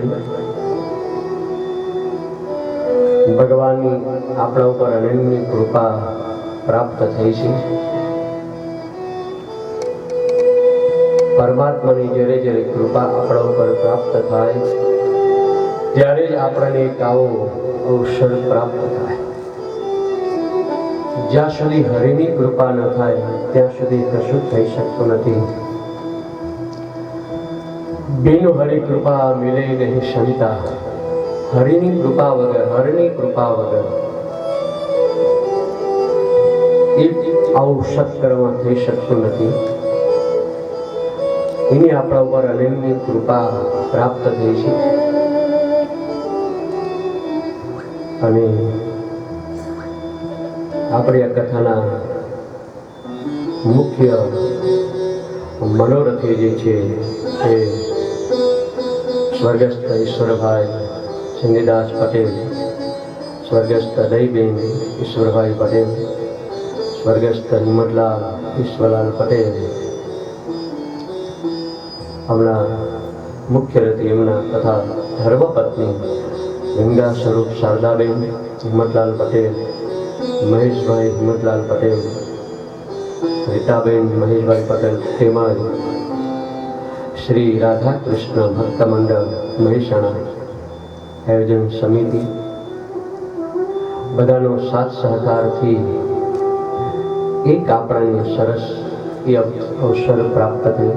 મળી ભગવાનની આપણા ઉપર અનન્ય કૃપા પ્રાપ્ત થઈ છે. પરમાત્માની જ્યારે જ્યારે કૃપા આપણા ઉપર પ્રાપ્ત થાય ત્યારે જ આપણને એક આવો અવસર પ્રાપ્ત થાય. જ્યાં સુધી હરિની કૃપા ન થાય ત્યાં સુધી કશું થઈ શકતું નથી. બિન હરિ કૃપા મિલે નહીં સંતા. હરિની કૃપા વગર એક આવું સત્કર્મ થઈ શકતું નથી. એની આપણા ઉપર અનન્ય કૃપા પ્રાપ્ત થઈ છે. અને આપણી આ કથાના મુખ્ય મનોરથી જે છે એ સ્વર્ગસ્થ ઈશ્વરભાઈ ચંદીદાસ પટેલ, સ્વર્ગસ્થ દહીબેન ઈશ્વરભાઈ પટેલ, સ્વર્ગસ્થ હિંમતલાલ ઈશ્વરલાલ પટેલ, હમણાં મુખ્ય રતિ એમના તથા ધર્મપત્ની ગંગા સ્વરૂપ શારદાબેન હિંમતલાલ પટેલ, મહેશભાઈ હિંમતલાલ પટેલ, રીતાબેન મહેશભાઈ પટેલ, તેમજ શ્રી રાધા કૃષ્ણ ભક્ત મંડળ મહેસાણા આયોજન સમિતિ બધાનો સાથ સહકારથી એક આપણને સરસ એ અવસર પ્રાપ્ત થયો.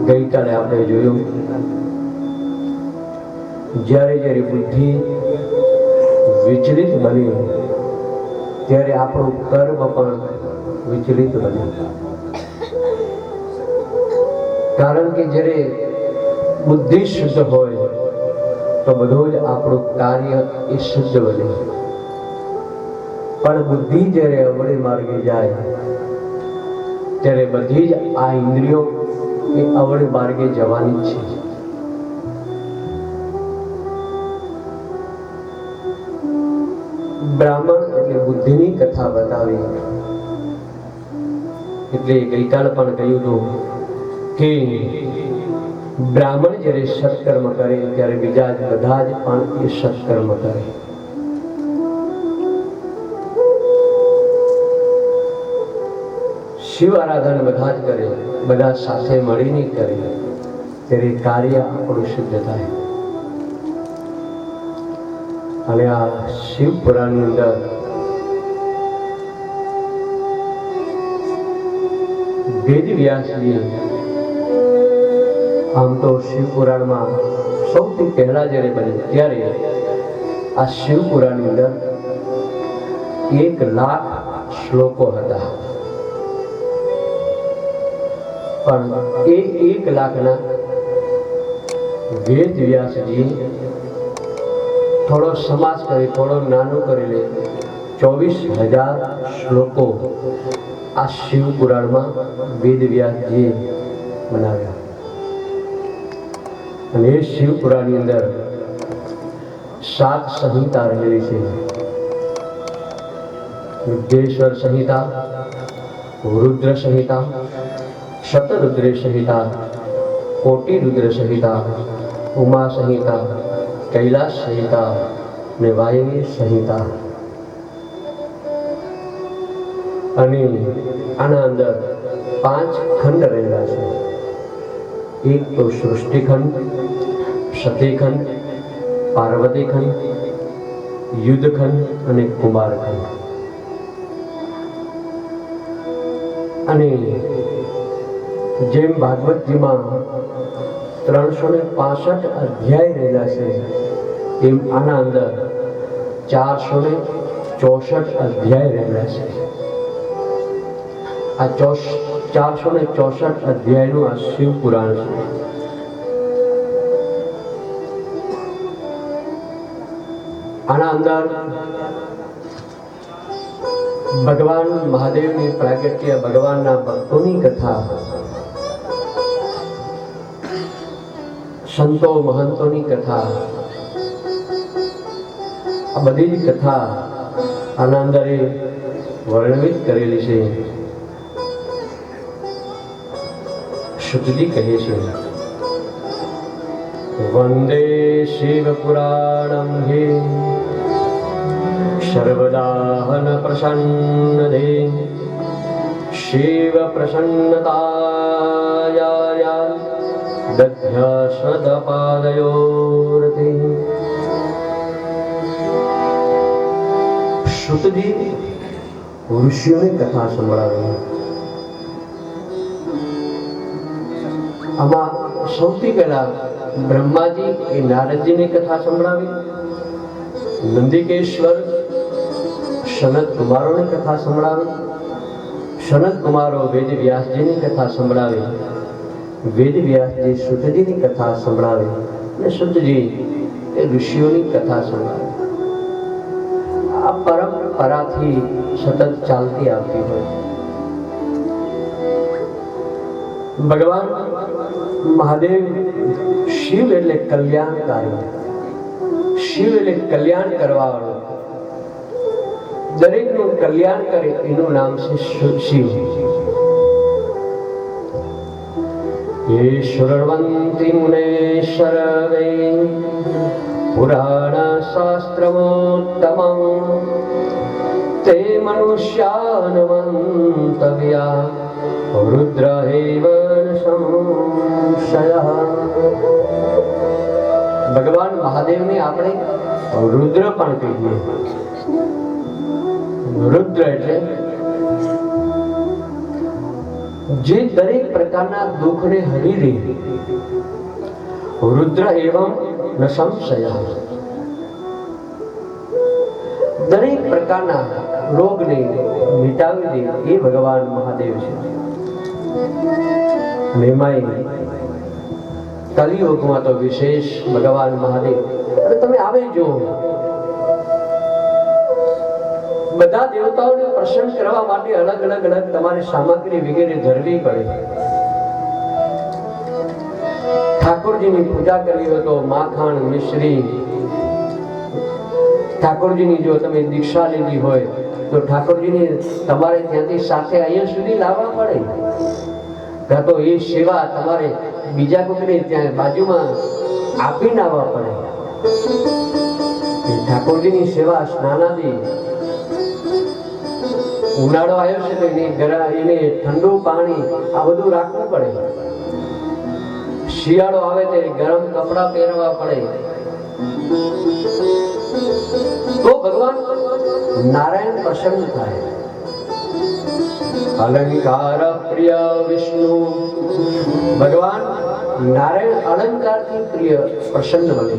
ગઈકાલે આપણે જોયું જ્યારે જ્યારે બુદ્ધિ વિચલિત બની ત્યારે આપણું કર્મ પણ વિચલિત બન્યું. કારણ કે જ્યારે બુદ્ધિ શુદ્ધ હોય તો બધું જ આપણું કાર્ય એ શુદ્ધ બને. પણ બુદ્ધિ જ્યારે અવળી માર્ગે જાય ત્યારે બધી જ આ ઇન્દ્રિયો એ અવળી માર્ગે જવાની જ છે. બ્રાહ્મણ એટલે બુદ્ધિની કથા બતાવી. એટલે ગઈકાલે પણ કહ્યું હતું કે બ્રાહ્મણ જ્યારે સત્કર્મ કરે ત્યારે બીજા બધા જ પણ એ સત્કર્મ કરે. શિવ આરાધન બધા જ કરે, બધા સાથે મળીને કરે ત્યારે કાર્ય આપણું સિદ્ધ થાય. અને આ શિવ પુરાણની અંદર વેદ વ્યાસજી આમ તો શિવ પુરાણમાં સૌથી પહેલા જ્યારે બને ત્યારે આ શિવ પુરાણની અંદર 1,00,000 શ્લોકો હતા. પણ એ 1,00,000ના વેદ વ્યાસજી થોડો સમાસ કરી, થોડો નાનો કરી લે 24,000 શ્લોકો આ શિવ પુરાણમાં વેદ વ્યાસજીએ બનાવ્યા. અને એ શિવ પુરાણની અંદર 7 સંહિતા રહેલી છે. વિદ્યેશ્વર સંહિતા, રુદ્ર સંહિતા, શતરુદ્ર સંહિતા, કોટિ રુદ્ર સંહિતા, ઉમા સંહિતા, કૈલાસ સંહિતા અને વાયવી સંહિતા. અને આના અંદર 5 ખંડ રહેલા છે. એક તો સૃષ્ટિખંડ, સતીખંડ, પાર્વતીખંડ, યુદ્ધખંડ અને કુમારખંડ. અને જેમ ભાગવતજીમાં 365 અધ્યાય રહેલા છે એમ આના અંદર 464 અધ્યાય રહેલા છે. આ 464 અધ્યાયનું આ શિવ પુરાણ છે. આના અંદર ભગવાન મહાદેવની પ્રાગટ્ય, ભગવાનના ભક્તોની કથા, સંતો મહંતોની કથા, આ બધી જ કથા આના અંદર વર્ણિત કરેલી છે. શુદ્ધજી કહે છે વંદે શિવપુરાણં હે સર્વદાહન પ્રસન્નદે શિવ પ્રસન્નતાયા દધ્યાસદપાદયોરતે. શુતજી ઋષિઓની કથા સંભળાવી. આમાં સૌથી પહેલા બ્રહ્માજી એ નારદજીની કથા સંભળાવી, નંદિકેશ્વર સનત કુમારોની કથા સંભળાવી, સનત કુમારો વેદ વ્યાસજીની કથા સંભળાવી, વેદ વ્યાસજી શુદ્ધજીની કથા સંભળાવી અને શુદ્ધજી એ ઋષિઓની કથા સંભળાવી. આ પરંપરાથી સતત ચાલતી આવતી હોય. ભગવાન મહાદેવ શિવ એટલે કલ્યાણકારી, શિવ એટલે કલ્યાણ કરવા વાળો, દરેકનું કલ્યાણ કરે એનું નામ છે શિવ. ये शृण्वन्ति मुने सर्वे पुराणशास्त्रमोत्तमं ते मनुष्यानुमन्तव्या रुद्र एव संशयः. ભગવાન મહાદેવને આપણે રુદ્ર પણ કહીએ. રુદ્ર એટલે જે દરેક પ્રકારના દુઃખને હરી લે. રુદ્ર એવં ન સંશય. દરેક પ્રકારના રોગને મિટાવી દે એ ભગવાન મહાદેવ છે. એમાંય કલિયુગમાં તો વિશેષ ભગવાન મહાદેવ. અને તમે આવે જો બધા દેવતાઓને પ્રસન્ન કરવા માટે અલગ અલગ તમારે સામગ્રી વગેરે ધરવી પડે. ઠાકોરજીની પૂજા કરવી હોય તો માખણ મિશ્રી, ઠાકોરજીની જો તમે દીક્ષા લીધી હોય તો ઠાકોરજીની તમારે ત્યાંથી સાથે અહીંયા સુધી લાવવા પડે. કાં તો એ સેવા તમારે બીજા કોઈને ત્યાં બાજુમાં આપીને આવવા પડે. ઠાકોરજીની સેવા સ્નાનાદી, ઉનાળો આવ્યો છે તો એને ઠંડુ પાણી આ બધું રાખવું પડે. શિયાળો આવે તો ગરમ કપડા પહેરવા પડે. તો ભગવાન નારાયણ પ્રસન્ન થાય. અલંકાર પ્રિય વિષ્ણુ. ભગવાન નારાયણ અલંકારથી પ્રિય પ્રસન્ન બને.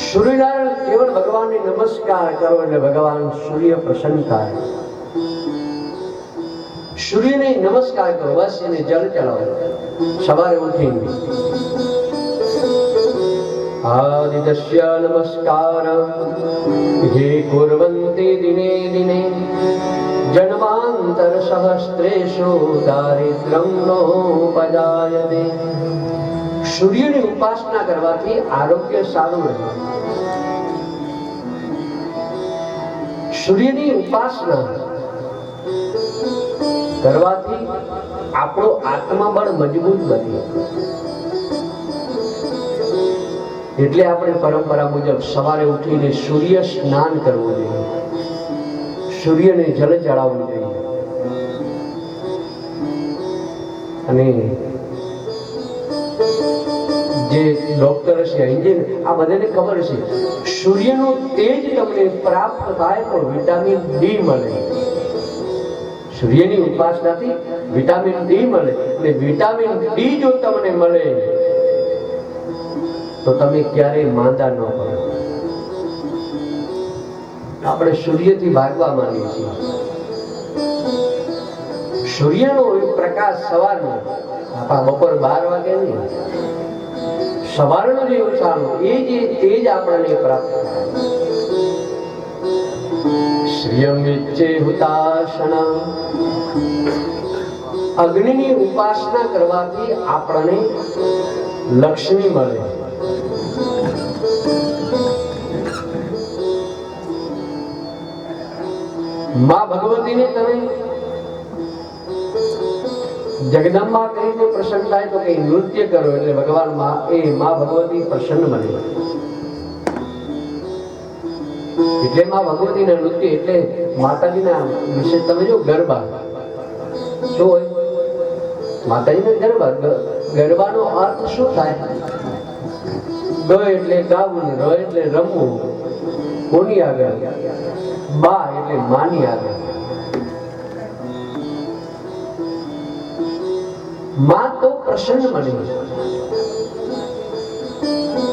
સૂર્યનારાયણ કેવળ ભગવાનને નમસ્કાર કરો એટલે ભગવાન સૂર્ય પ્રસન્ન થાય. સૂર્યને નમસ્કાર કરો, બસ એને જળ ચડાવો સવારે ઉઠીને. આદિત્ય નમસ્કાર હે કુર્વન્તિ દિને દિને જન્માંતર સહસ્ત્રેષુ દારિદ્ર્યં નોપજાયતે. સૂર્યની ઉપાસના કરવાથી આરોગ્ય સારું રહે. સૂર્યની ઉપાસના કરવાથી આપણો આત્મબળ મજબૂત બને. એટલે આપણે પરંપરા મુજબ સવારે ઉઠીને સૂર્ય સ્નાન કરવું જોઈએ, સૂર્યને જળ ચડાવવું જોઈએ. અને જે ડોક્ટર છે, એન્જિન, આ બધાને ખબર છે સૂર્યનું તેજ તમને પ્રાપ્ત થાય તો વિટામિન ડી મળે. સૂર્યની ઉપાસનાથી વિટામિન ડી મળે. અને વિટામિન ડી જો તમને મળે તો તમે ક્યારેય માંદા ન પડો. આપણે સૂર્યથી ભાગવા માંગીએ છીએ. સૂર્યનો પ્રકાશ સવારનો, આપણા બપોર 12 વાગે નહીં, સવારનો જે ઉત્સાહનો એ જે તેજ આપણને પ્રાપ્ત થાય. શ્રિયમ વિચ્ચે હુતાશના. અગ્નિની ઉપાસના કરવાથી આપણને લક્ષ્મી મળે. માં ભગવતીને તમે જગદંબા કરીને પ્રસન્ન થાય તો કઈ નૃત્ય કરો એટલે ભગવાન માં ભગવતી પ્રસન્ન બને. એટલે માં ભગવતીના નૃત્ય એટલે માતાજીના વિશે તમે જો ગરબા શું હોય? માતાજીના ગરબા. ગરબાનો અર્થ શું થાય? ગ એટલે ગાવું, ર એટલે રમવું, કોની આગળ? બા એટલે માની આગળ. માં તો પ્રસન્ન બને.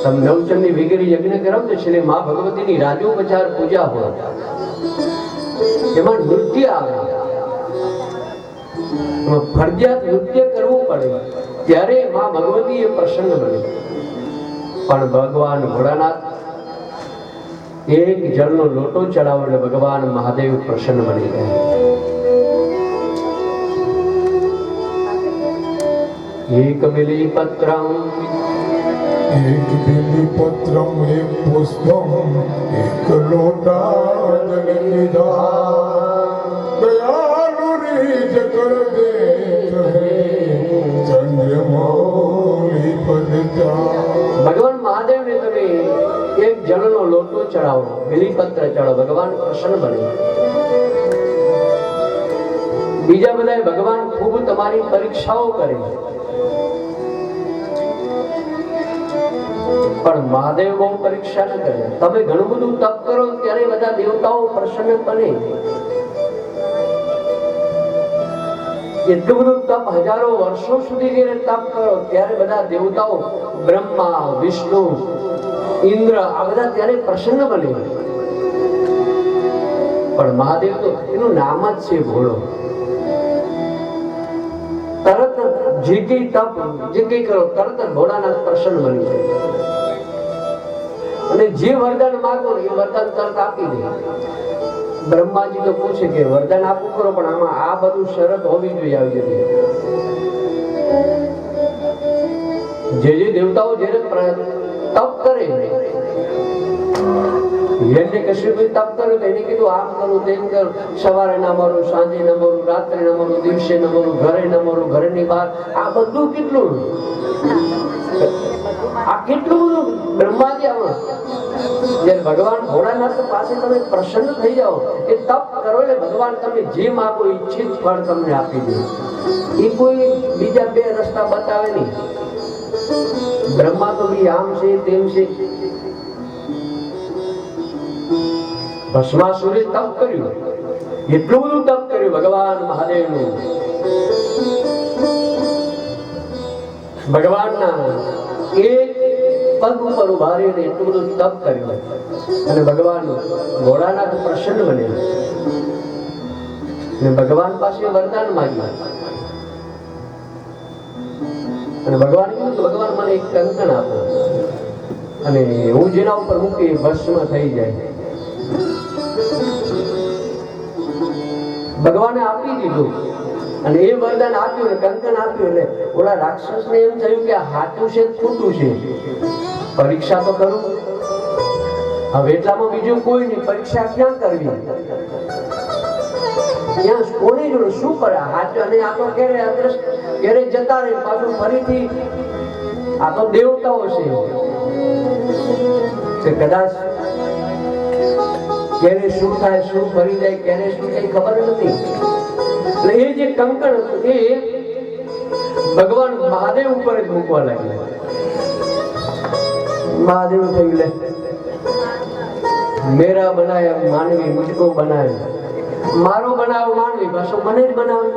તમે નવચંડી વગેરે યજ્ઞ કરો તો છેલ્લે માં ભગવતીની રાજોપચાર પૂજા હોય, એમાં નૃત્ય આવે. ફરજિયાત નૃત્ય કરવું પડે ત્યારે માં ભગવતી એ પ્રસન્ન બને. પણ ભગવાન ભોળાનાથ એક જળનો લોટો ચડાવો એટલે ભગવાન મહાદેવ પ્રસન્ન બની ગયા. એક બિલી પત્રમ એક પુષ્પમ એક લોટા દયાલુ રીત કર દે ચંદ્રમૌલી પદતા. ભગવાન મહાદેવને તમે એક જળનો લોટો ચડાવો, બિલીપત્ર ચડાવો, ભગવાન પ્રસન્ન બને. બીજા બધા ભગવાન ખૂબ તમારી પરીક્ષાઓ કરે, પણ મહાદેવ બહુ પરીક્ષા ન કરે. તમે ઘણું બધું તપ કરો ત્યારે બધા દેવતાઓ પ્રસન્ન બને. એટલું બધું તપ હજારો વર્ષો સુધી જયારે તપ કરો ત્યારે બધા દેવતાઓ બ્રહ્મા, વિષ્ણુ, ઇન્દ્ર આ બધા ત્યારે પ્રસન્ન બને. પણ મહાદેવ તો એનું નામ જ છે ભોળો. તરત જે કઈ તપ જે કઈ કરો તરત જ ભોળાનાથ પ્રસન્ન બની જાય. અને જે વરદાન માંગો એ વરદાન તરત આપી દે. બ્રહ્માજી તો પૂછે કે વરદાન આપવું કરો પણ આમાં આ બધું શરત હોવી જોઈએ. આવી જોઈએ જે દેવતાઓ જ્યારે તપ કરે, હિરણ્ય કશ્યપે તપ કર્યું તો એને કીધું આમ કરું તેમ કરું, સવારે ન મરું, સાંજે ન મરું, રાત્રે ન મરું, દિવસે ન મરું, ઘરે ન મરું, ઘરની બહાર. આ બધું કેટલું આ કેટલું બધું બ્રહ્માજી આમાં. જ્યારે ભગવાન ભોળાનાથ પાસે તમે પ્રસન્ન થઈ જાઓ, એ તપ કરો એટલે ભગવાન તમે જે માગો ઈચ્છિત ફળ તમને આપી દે. એ કોઈ બીજા બે રસ્તા બતાવે નહીં. બ્રહ્મા તો બી આમ છે તેમ છે. ભસ્માસુરે તપ કર્યું, એટલું બધું તપ કર્યું ભગવાન મહાદેવનું. ભગવાનના એક પગ ઉપર ઉભા રહીને એટલું બધું તપ કર્યું અને ભગવાન ભોળાનાથ પ્રસન્ન બન્યા. ભગવાન પાસે વરદાન માંગ્યું અને ભગવાન કીધું ભગવાન મને એક કંકણ આપો અને હું જેના ઉપર મૂકી ભસ્મ થઈ જાય. ભગવાને આપી દીધું અને એ વરદાન આપ્યું ને કંકણ આપ્યું એટલે ઓલા રાક્ષસ ને એમ થયું કે હાચું છે ખોટું છે, પરીક્ષા તો કરું. હવે એટલામાં બીજું કોઈ નહીં, પરીક્ષા ક્યાં કરવી? ત્યાં કોને જોડે શું કરે? હાચું અને આ તો ક્યારે અદ્રશ્ય ક્યારે જતા રહે પાછું ફરીથી. આ તો દેવતાઓ છે, કદાચ ક્યારે શું થાય, શું ફરી જાય, ક્યારે શું થાય ખબર નથી. એટલે એ જે કંકણ હતું એ ભગવાન મહાદેવ ઉપર જ મૂકવા લાગ્યા. મહાદેવ થયું લે મેરા બનાયા માનવી મુજકો બનાવ્યો. મારો બનાવો માનવી પાછો મને જ બનાવે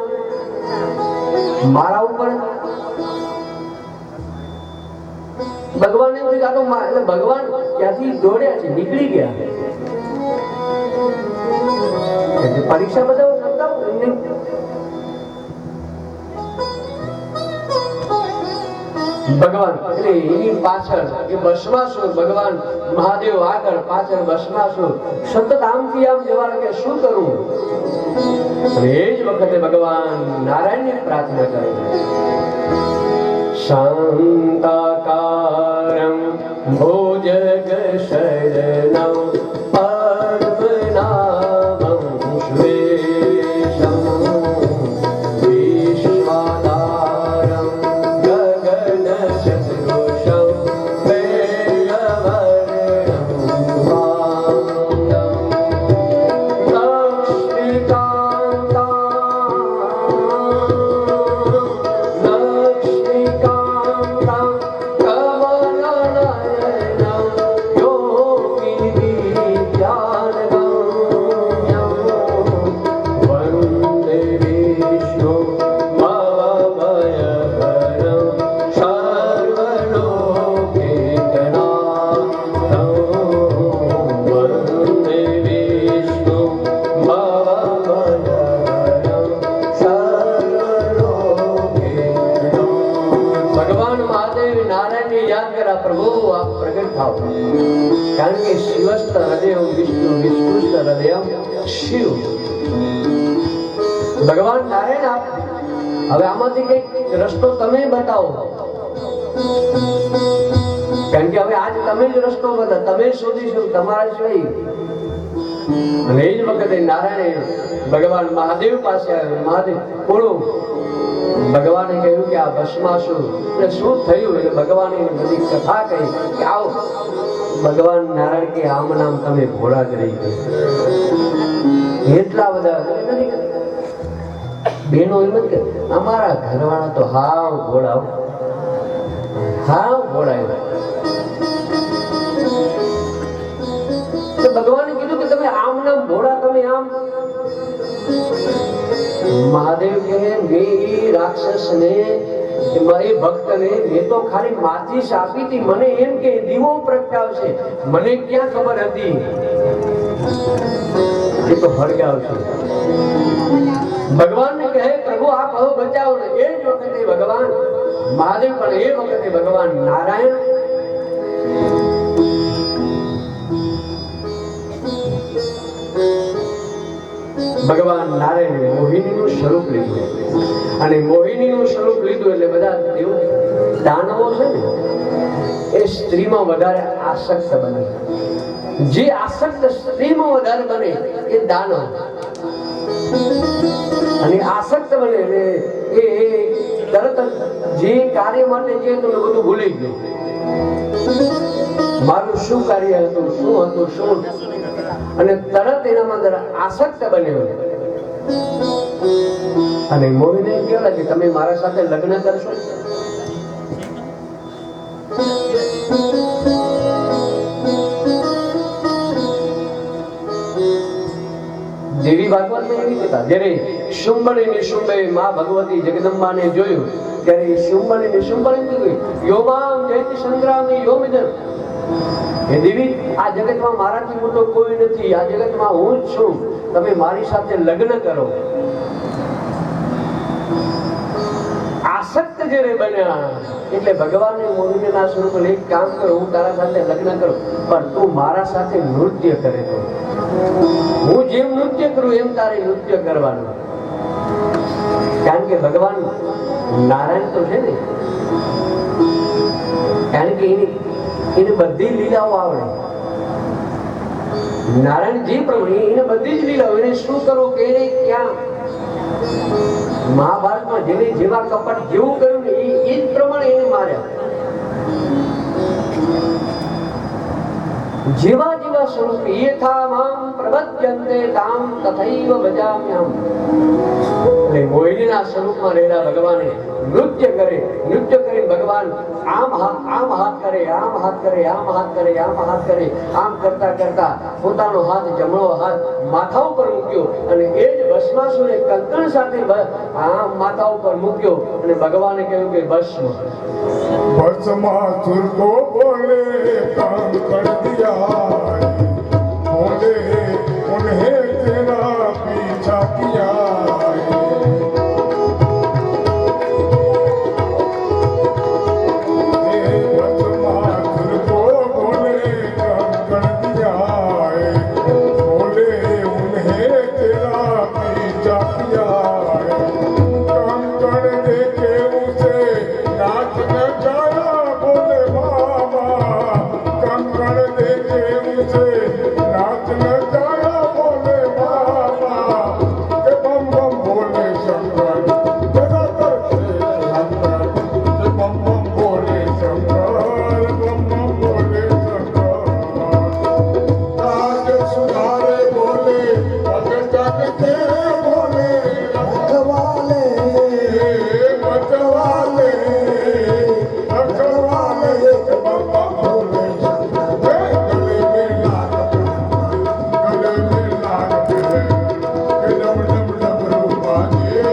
મારા ઉપર. ભગવાન એમ એટલે ભગવાન ક્યાંથી દોડ્યા છે, નીકળી ગયા. પરીક્ષા બધા ભગવાન એટલે એની પાછળ એ ભસ્માસુર, ભગવાન મહાદેવ આગળ, પાછળ ભસ્માસુર. સતત આમથી આમ જવા લાગે, શું કરું? અને એ જ વખતે ભગવાન નારાયણની પ્રાર્થના કરે, શાંતાકારં ભોજગ શરણં પદ્મનાભં સુરેશં વિશ્વનાથં દયા પ્રભુ આપ પ્રગટ થાઓ, કારણ કે શિવસ્ત હૃદય વિષ્ણુ વિષ્ણુસ્ત હૃદય શિવ. ભગવાન નારાયણ આપ હવે આમાંથી કઈક રસ્તો તમે બતાવો, કારણ કે હવે આજ તમે જ રસ્તો બતાવો, તમે શોધીશો તમારા સિવાય. અને એ જ વખતે નારાયણે ભગવાન મહાદેવ પાસે આવ્યો. મહાદેવ બોલો. ભગવાને કહ્યું કે આ ભસ્માસુર એટલે શું થયું, એટલે ભગવાને બધી કથા કહી કે આવો. ભગવાન નારાયણ કે આમ નામ તમે ભોળા જ રહી ગયા. એટલા બધા બેનો એમ જ કે અમારા ઘરવાળા તો હાવ ભોળા, હાવ ભોળા. તો ભગવાને કીધું કે તમે આમ નામ ભોળા, તમે આમ. મહાદેવ કહે મેં એ રાક્ષસને મારી ભક્તને મેં તો ખાલી માચીસ આપી હતી, મને એમ કે દીવો પ્રગટાવશે, મને ક્યાં ખબર હતી એ તો હળગાવશે. ભગવાનને કહે પ્રભુ આપ હવે બચાવો ને. એ જ વખતે ભગવાન મહાદેવ પણ એ વખતે ભગવાન નારાયણ ભગવાન નારાયણે મોહિનીનું સ્વરૂપ લીધું. અને મોહિનીનું સ્વરૂપ લીધું એટલે બધા દેવ દાનવો છે ને એ સ્ત્રીમાં વધારે આસક્ત બને. જે આસક્ત સ્ત્રીમાં વધારે બને એ દાનવ, અને આસક્ત બને એટલે એ તરત જે કાર્ય માટે જે હતું બધું ભૂલી ગયું. મારું શું કાર્ય હતું, શું હતું, શું, અને તરત એનામાં આસક્ત બન્યો. અને મોહિને કેવું કે તમે મારા સાથે લગ્ન કરશો. દેવી ભાગવતમાં એવી કથા, જ્યારે શુંભણી નિશુંભે માં ભગવતી જગદંબાને જોયું ત્યારે શુંભણી નિશુંભે કીધું યોમામ જયતિ સંગ્રામી યોમિદન. હે દેવી, આ જગતમાં મારાથી મોટો કોઈ નથી, આ જગતમાં હું જ છું, તમે મારી સાથે લગ્ન કરો. આસક્ત જ્યારે બન્યા એટલે ભગવાને મોહિનીના સ્વરૂપ એક કામ કરો, હું તારા સાથે લગ્ન કરું પણ તું મારા સાથે નૃત્ય કરે તો હું જેમ નૃત્ય કરું એમ તારે નૃત્ય કરવાનું. કારણ કે ભગવાન નારાયણ તો છે ને, કારણ કે એને બધી લીલાઓ આવડે. નારાયણ જે પ્રભુ એને બધી જ લીલાઓ, એને શું કરવું કે એને ક્યાં. મહાભારતમાં જેને જેવા કપટ જેવું કર્યું ને એ જ પ્રમાણે એને માર્યા. જેવા જેવા સ્વરૂપ યથા મામ પ્રપદ્યન્તે તામ તથૈવ ભજામ્યહમ. એટલે મોહિનીના સ્વરૂપમાં રહેલા ભગવાને નૃત્ય કરે. નૃત્ય કરીને ભગવાન આમ હાથ કરે, આમ હાથ કરે, આમ હાથ કરે, આમ હાથ કરે. આમ કરતા કરતા પોતાનો હાથ જમણો હાથ માથા ઉપર મૂક્યો અને એ જ ભસ્માસુરે કંકણ સાથે આમ માથા ઉપર મૂક્યો અને ભગવાને કહ્યું કે ભસ્મ. भस्मासुर को बोले काम कर दिया, बोले उन्हें तेरा पीछा किया. भस्मासुर को बोले काम कर दिया, बोले उन्हें तेरा पीछा किया. कंकड़ देके उसे नाच न गाया, बोले मामा. कंकड़ देके उसे नाच न गाया, बोले मामा. के बम बम बोले शंकर, जगा करके शंकर. के बम बम बोले शंकर, बम बम बोले शंकर. राज सुधारे बोले जग जग के बोले रखवाले, रखवाले, रखवाले. बम बम बोले शंकर. गले में लाग गले में लाग के डम डम डमरू बाजे,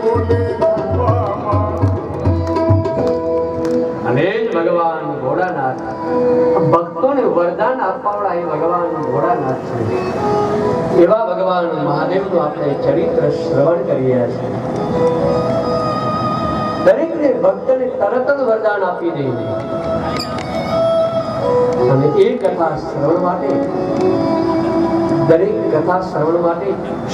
बोले मामा. અને જ ભગવાન ભોળાનાથ ભક્તોને વરદાન આપવાવાળા એ ભગવાન ભોળાનાથ છે. એવા ભગવાન મહાદેવનું આપણે ચરિત્ર શ્રવણ કરી રહ્યા છીએ. દરેકને ભક્તને તરત જ વરદાન આપી દે. અને એ કથા શ્રવણ માટે, દરેક કથા શ્રવણ માટે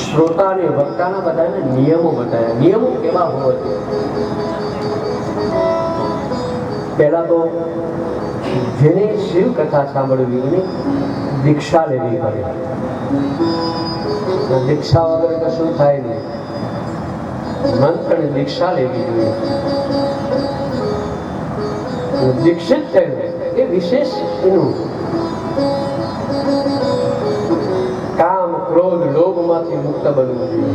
શ્રોતા અને વક્તાના બધાને નિયમો બતાવ્યા. નિયમો કેવા હોવા જોઈએ? પહેલા તો જેને શિવ કથા સાંભળવી એને દીક્ષા લેવી પડે. દીક્ષા વગર કશું થાય નહીં. મંત્રની દીક્ષા લેવી જોઈએ. દીક્ષિત થયું એ વિશેષ એનું કામ, ક્રોધ, લોભમાંથી મુક્ત બનવું જોઈએ.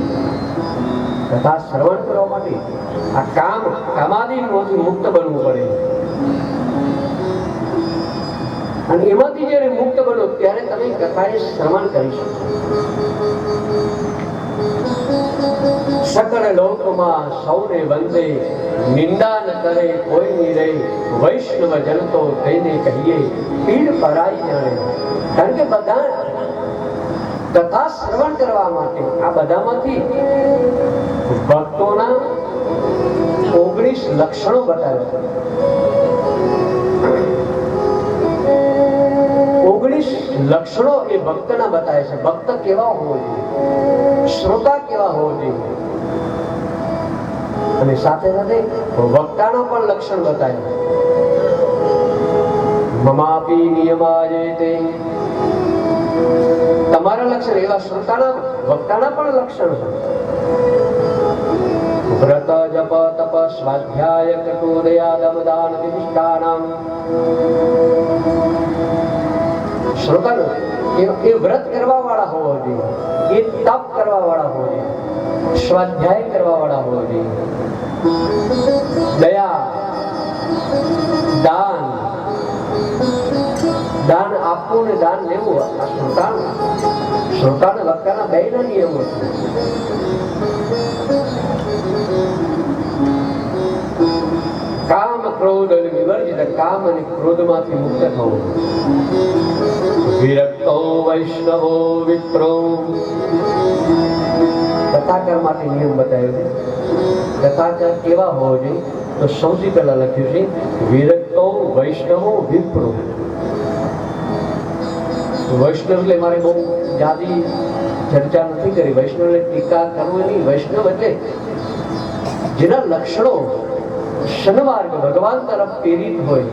કથા શ્રવણ કરવા માટે આ કામાદિમાંથી મુક્ત બનવું પડે. અને એમાંથી જ્યારે મુક્ત બનો ત્યારે તમે કથાએ શ્રવણ કરી શકો. સકળ લોકમાં સૌને વંદે, નિંદા ન કરે કોઈની રે, વૈષ્ણવ જન તો તેને કહીએ પીડ પરાઈ જાણે. કારણ કે બધા કથા શ્રવણ કરવા માટે આ બધામાંથી ભક્તોના 19 લક્ષણો બતાવ્યા. 19 લક્ષણો એ ભક્તના બતાવે છે. ભક્ત કેવા હોવો જોઈએ, શ્રોતા કેવા હોવો જોઈએ, અને સાથે સાથે વક્તાના પણ લક્ષણ બતાવ્યા. મમાપી નિયમાયેતે, તમારા લક્ષણ એવા શ્રોતાના વક્તાના પણ લક્ષણ છે. વ્રત જપ તપ સ્વાધ્યાય કટોદયા દમ દાન વિધિષ્ઠાનામ. શ્રોતાનો એ વ્રત કરવા વાળા હોવો જોઈએ, એ તપ કરવા વાળા હોવો જોઈએ, સ્વાધ્યાય કરવા વાળા હોવો જોઈએ, દયા, દાન આપવું ને દાન લેવું આ શ્રોતાને વક્તાના બેયના નિયમો છે. કામ ક્રોધ અને વિવર્જિત, કામ અને ક્રોધમાંથી મુક્ત થવું. વિરક્તો વૈષ્ણવો વિપ્રો, કથાકાર માટે નિયમ બતાવ્યો છે. કથાકાર કેવા હોવો જોઈએ? તો સૌથી પહેલા લખ્યું છે વિરક્તો વૈષ્ણવો વિપ્રો. વૈષ્ણવ એટલે મારે બહુ જાદી ચર્ચા નથી કરી. વૈષ્ણવ એટલે ટીકા કરવું નહીં. વૈષ્ણવ એટલે જેના લક્ષણો સન્માર્ગ ભગવાન તરફ પ્રેરિત હોય.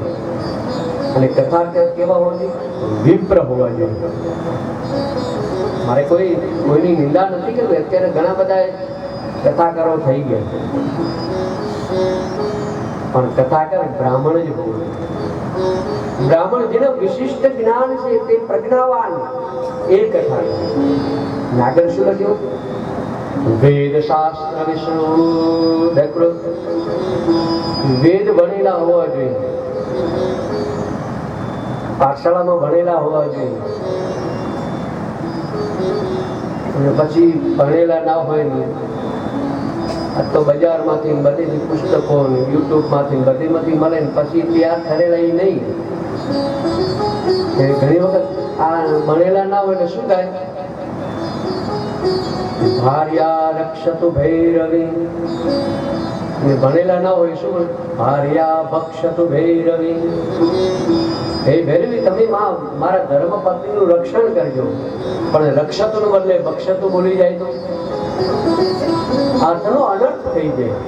અને કથાકાર કેવા હોવા જોઈએ? વિપ્ર હોવા જોઈએ. મારે કોઈની નિંદા નથી કરવી. અત્યારે ઘણા બધા કથાકારો થઈ ગયા, પણ કથાકાર બ્રાહ્મણ જ હોવું જોઈએ. બ્રાહ્મણ જેનું વિશિષ્ટ જ્ઞાન છે, તે પ્રજ્ઞાવાન, એ કથા. આગળ શું લખ્યું? વેદ શાસ્ત્ર વિષ્ણુ, વેદ ભણેલા હોવા જોઈએ, પાઠશાળામાં ભણેલા હોવા જોઈએ. અને પછી ભણેલા ના હોય ને આ તો બજારમાંથી બધી પુસ્તકો યુટ્યુબમાંથી બધીમાંથી મળે ને પછી તૈયાર કરેલા એ નહીં. ઘણી વખત આ ભણેલા ના હોય એટલે શું થાય? ભાર્યા રક્ષતુ ભૈરવી. ભણેલા ના હોય શું? ભાર્યા ભક્ષતુ ભૈરવી. હે ભૈરવી, તમે મારા ધર્મ પત્નીનું રક્ષણ કરજો. પણ રક્ષતુને બદલે ભક્ષતુ બોલી જાય તો અર્થનો અનર્થ થઈ જાય.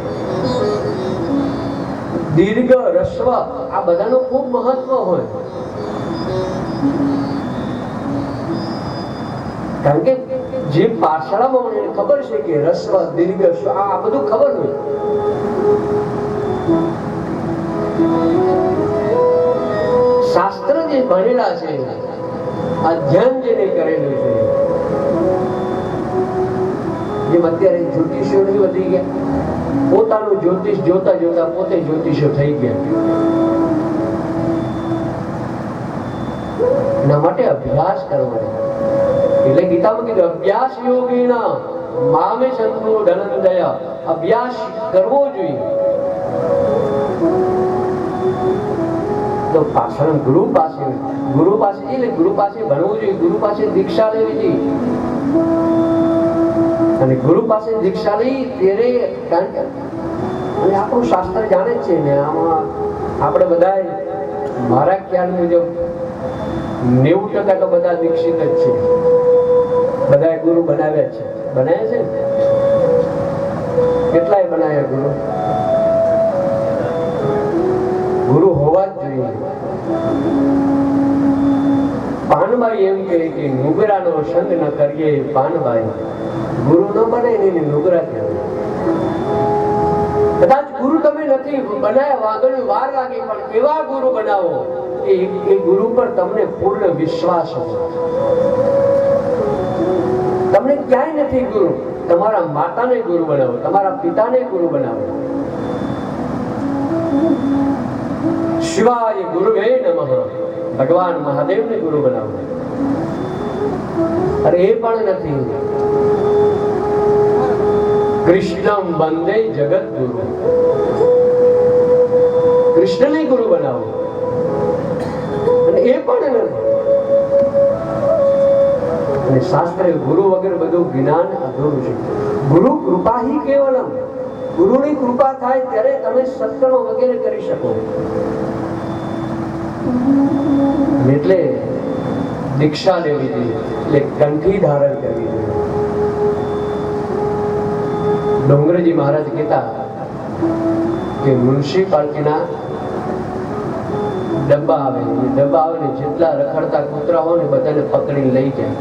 દીર્ઘ, રસ્વ આ બધાનું ખૂબ મહત્વ હોય. કારણ કે જે પાઠશાળામાં મને ખબર છે કે રસ્વ, દીર્ઘ, આ બધું ખબર હોય. શાસ્ત્ર જે ભણેલા છે, અધ્યયન જેને કરેલું છે, જેમ અત્યારે જ્યોતિષીઓ નથી વધી ગયા, પોતાનું જ્યોતિષ જોતા જોતા પોતે જ્યોતિષો થઈ ગયા. એના માટે અભ્યાસ કરવાનો. એટલે ગીતામાં કીધું અભ્યાસ યોગીના મામે સંતો ધનંજય. અભ્યાસ કરવો જોઈએ. તો પાછળ ગુરુ પાસે ભણવું જોઈએ, ગુરુ પાસે દીક્ષા લેવી જોઈએ. અને ગુરુ પાસે દીક્ષા લઈ ત્યારે, કારણ કે આપણું શાસ્ત્ર જાણે જ છે ને, આમાં આપણે બધા મારા ખ્યાલ મુજબ 90% તો બધા દીક્ષિત જ છે, બધાએ ગુરુ બનાવ્યા છે. બનાવ્યા છે ને? કેટલાય બનાવ્યા ગુરુ? ગુરુ હોવા જ જોઈએ. પાનબાઈ એમ કહે કે નુગરાનો સંગ ન કરીએ પાનબાઈ, ગુરુ ન બને એને નુગરા કહેવાય. કદાચ ગુરુ તમે નથી બનાવ્યા, વાગણ્યું વાર લાગે, પણ એવા ગુરુ બનાવો કે એ ગુરુ પર તમને પૂર્ણ વિશ્વાસ હોય. તમને ક્યાંય નથી ગુરુ, તમારા માતાને ગુરુ બનાવો, તમારા પિતાને ગુરુ બનાવો. શિવાય ગુરુવે નમઃ, ભગવાન મહાદેવને ગુરુ બનાવો. અરે એ પણ નથી, કૃષ્ણમ વંદે જગત ગુરુ, કૃષ્ણને ગુરુ બનાવો. અને એ પણ નથી. અને શાસ્ત્રે ગુરુ વગર બધું જ્ઞાન અધૂરું છે. ગુરુ કૃપા હી કેવલમ, ગુરુની કૃપા થાય ત્યારે તમે સત્કર્મ વગેરે કરી શકો. એટલે દીક્ષા લેવી જોઈએ, એટલે કંઠી ધારણ કરવી જોઈએ. ડોંગરજી મહારાજ કહેતા કે મ્યુનિસિપાલિટીના ડબ્બા આવે, એ ડબ્બા આવે ને જેટલા રખડતા કૂતરા હોય ને બધાને પકડીને લઈ જાય,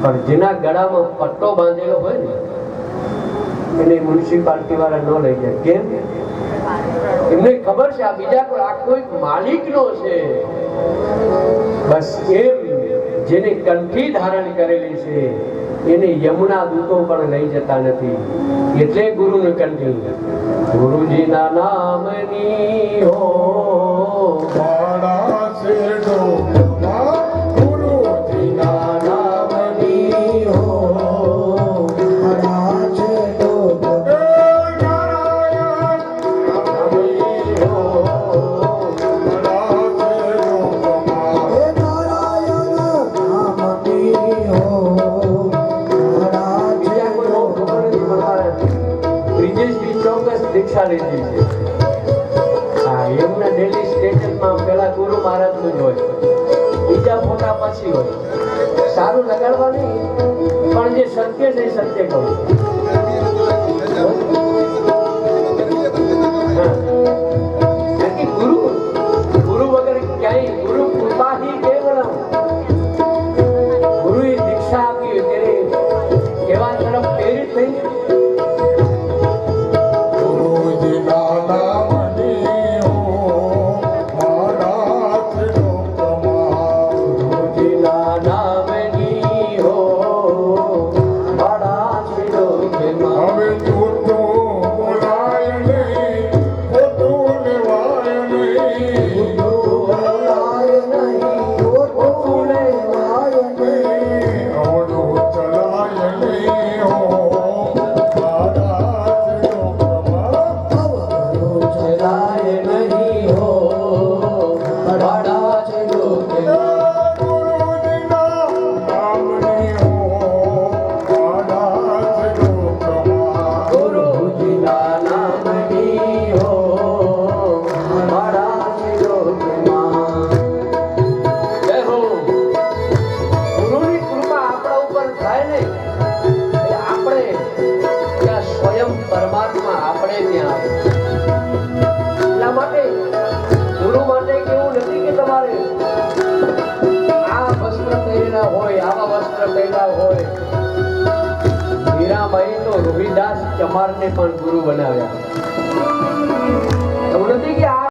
પણ જેના ગળામાં પટ્ટો બાંધેલો હોય ને એને મ્યુનિસિપાલિટી વાળા ન લઈ જાય. કેમ? એમને ખબર છે આ બીજા કોઈ માલિક નો છે. બસ એમ જેને કંઠી ધારણ કરેલી છે એને યમુના દૂતો પણ લઈ જતા નથી. એટલે ગુરુને કંઠી, ગુરુજીના નામની હો મારા શેઠોમાં ગુરુજીના નામની હો મારા શેઠોમાં નારાયણ નામની હો મારા શેઠોમાં નારાયણ નામની હો મારા બીજા કોઈ બહુ ખબર નથી, પણ મારે બ્રિજેશજી ચોક્કસ દીક્ષા લીધી છે. હા, એમના ડેલી સ્ટેટસમાં પેલા ગુરુ મહારાજનું જ હોય, બીજા ફોટા પછી હોય. સારું લગાડવા નહીં, પણ જે સત્ય છે એ સત્ય કહું. ગુરુ વગર ક્યાંય, ગુરુ કૃપા હી કેવલમ. ગુરુએ દીક્ષા આપી ત્યારે એવા તરફ પ્રેરિત થઈ. ગુરુજીના નામની હો મારા શેઠોમાં ગુરુજીના નામની હો મારા શિરોમાં. હવે જૂઠું બોલાય નહીં, ખોટું લેવાય નહીં, બોલાય નહીં, ખોટું લેવાય નહીં. અવળું ચલાય નહીં હો મારા શેઠોમાં. ચલાય નહીં હો મારા શિરોમાં. ગુરુજીના નામની હો મારા શેઠોમાં. ગુરુજીના નામની હો મારા શિરોમાં. જય હો. ગુરુની કૃપા આપણા ઉપર થાય ને એટલે આપણે ત્યાં સ્વયં પરમાત્મા આપણે ત્યાં આવે. એટલા માટે ગુરુ માટે કેવું નથી કે તમારે આ વસ્ત્ર પહેરેલા હોય, આવા વસ્ત્ર પહેરેલા હોય. મીરાબાઈ તો રોહિદાસ ચમારને પણ ગુરુ બનાવ્યા.